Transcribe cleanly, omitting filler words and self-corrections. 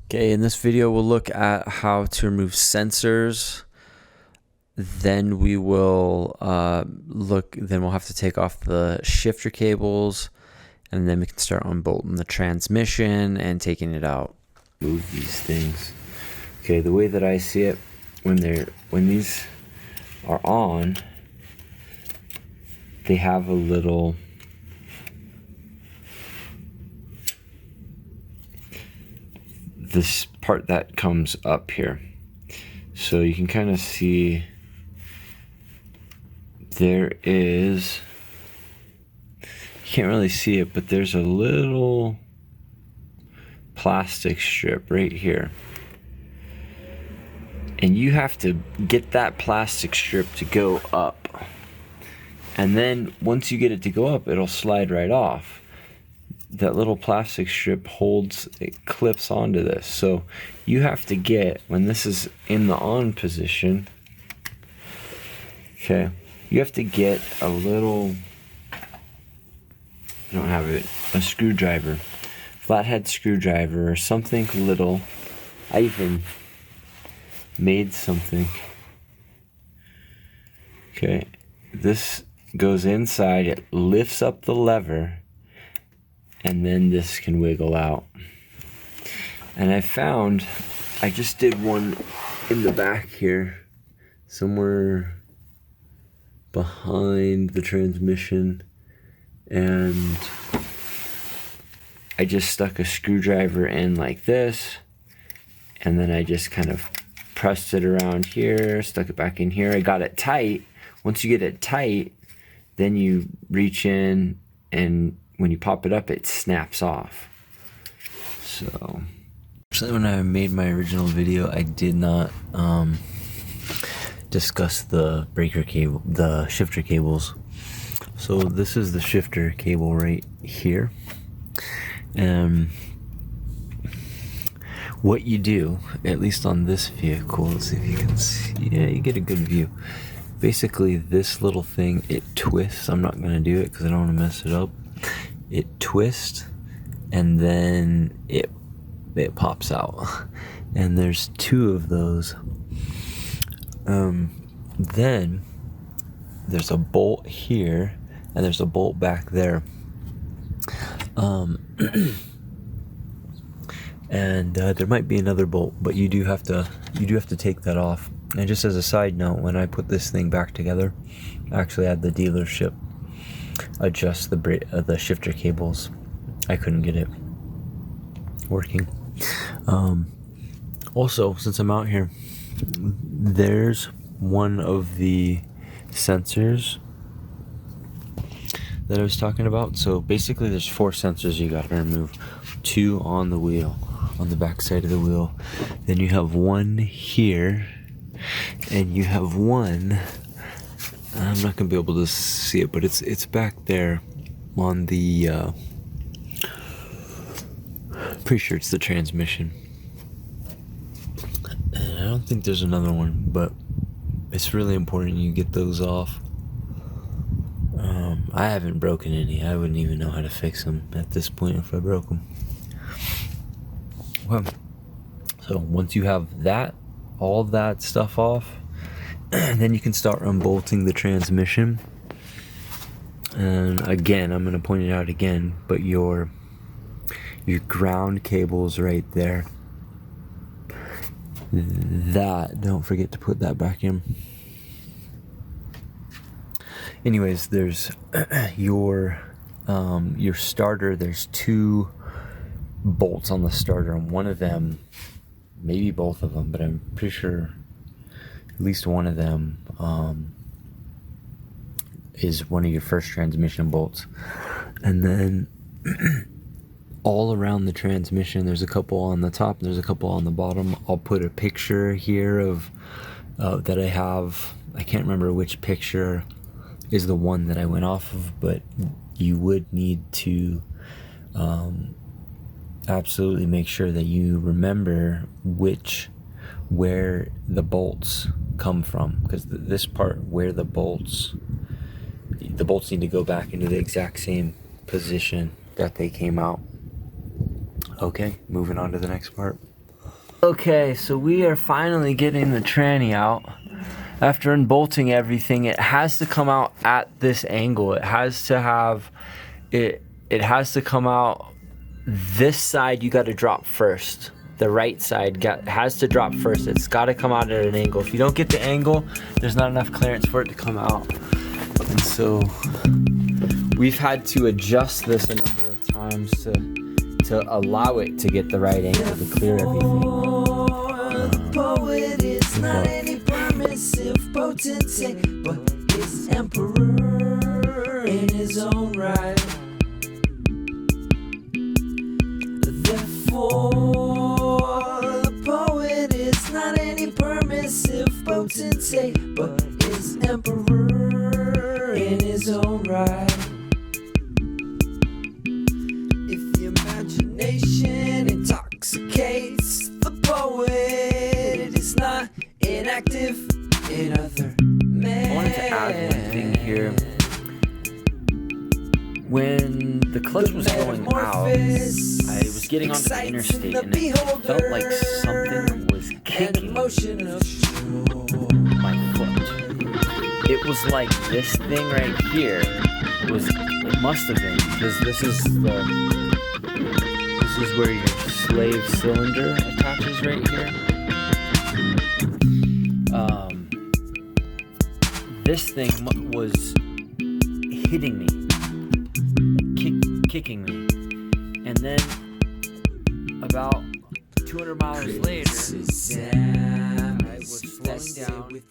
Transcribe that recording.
Okay, in this video we'll look at how to remove sensors. Then we will then we'll have to take off the shifter cables, and then we can start unbolting the transmission and taking it out. Move these things. Okay, the way that I see it, when these are on, they have a little this part that comes up here, so you can kind of see there is, you can't really see it, but there's a little plastic strip right here, and you have to get that plastic strip to go up, and then once you get it to go up, it'll slide right off. That little plastic strip holds, it clips onto this, so you have to get, when this is in the on position, okay, you have to get a little, I don't have it, a screwdriver, flathead screwdriver or something little. I even made something. Okay, this goes inside, it lifts up the lever, and then this can wiggle out. And I found, I just did one in the back here, somewhere behind the transmission, and I just stuck a screwdriver in like this, and then I just kind of pressed it around here, stuck it back in here. I got it tight. Once you get it tight, then you reach in, and when you pop it up, it snaps off. So, Actually, when I made my original video, I did not discuss the breaker cable, the shifter cables. So this is the shifter cable right here. What you do, at least on this vehicle, let's see if you can see, yeah, you get a good view. Basically, this little thing, it twists. I'm not going to do it because I don't want to mess it up. It twists, and then it pops out. And there's two of those. Then there's a bolt here, and there's a bolt back there. And there might be another bolt, but you do have to take that off. And just as a side note, when I put this thing back together, I actually had the dealership adjust the shifter cables. I couldn't get it working. Also, since I'm out here, there's one of the sensors that I was talking about. So basically there's 4 sensors you gotta remove. 2 on the wheel, on the back side of the wheel. Then you have one here, and you have one, I'm not gonna be able to see it, but it's back there on the pretty sure it's the transmission. And I don't think there's another one, but it's really important you get those off. I haven't broken any. I wouldn't even know how to fix them at this point if I broke them. Well, so once you have that, all of that stuff off, then you can start unbolting the transmission. And again, I'm going to point it out again, but your ground cable's right there. That, don't forget to put that back in. Anyways, there's your starter. There's 2 bolts on the starter, and one of them, maybe both of them, but I'm pretty sure at least one of them is one of your first transmission bolts. And then all around the transmission, there's a couple on the top, there's a couple on the bottom. I'll put a picture here of that I have. I can't remember which picture is the one that I went off of, but you would need to absolutely make sure that you remember where the bolts come from, because this part where the bolts need to go back into the exact same position that they came out. Okay, moving on to the next part. Okay, so we are finally getting the tranny out. After unbolting everything, it has to come out at this angle. It has to have it. It has to come out this side. You got to drop first. The right side has to drop first. It's got to come out at an angle. If you don't get the angle, there's not enough clearance for it to come out. And so we've had to adjust this a number of times to allow it to get the right angle to clear everything. The poet is not any permissive potentate, but is emperor in his own right. Therefore, the poet is not any permissive potentate, but is emperor in his own right. If the imagination intoxicates the poet, it is not inactive in other men. I wanted to add one thing here. When the clutch was going out, I was getting onto the interstate and it felt like something was kicking my foot. It was like this thing right here it must have been, because this is where your slave cylinder attaches right here. This thing was hitting me, kicking me, and then about 200 miles later, I was slowing down.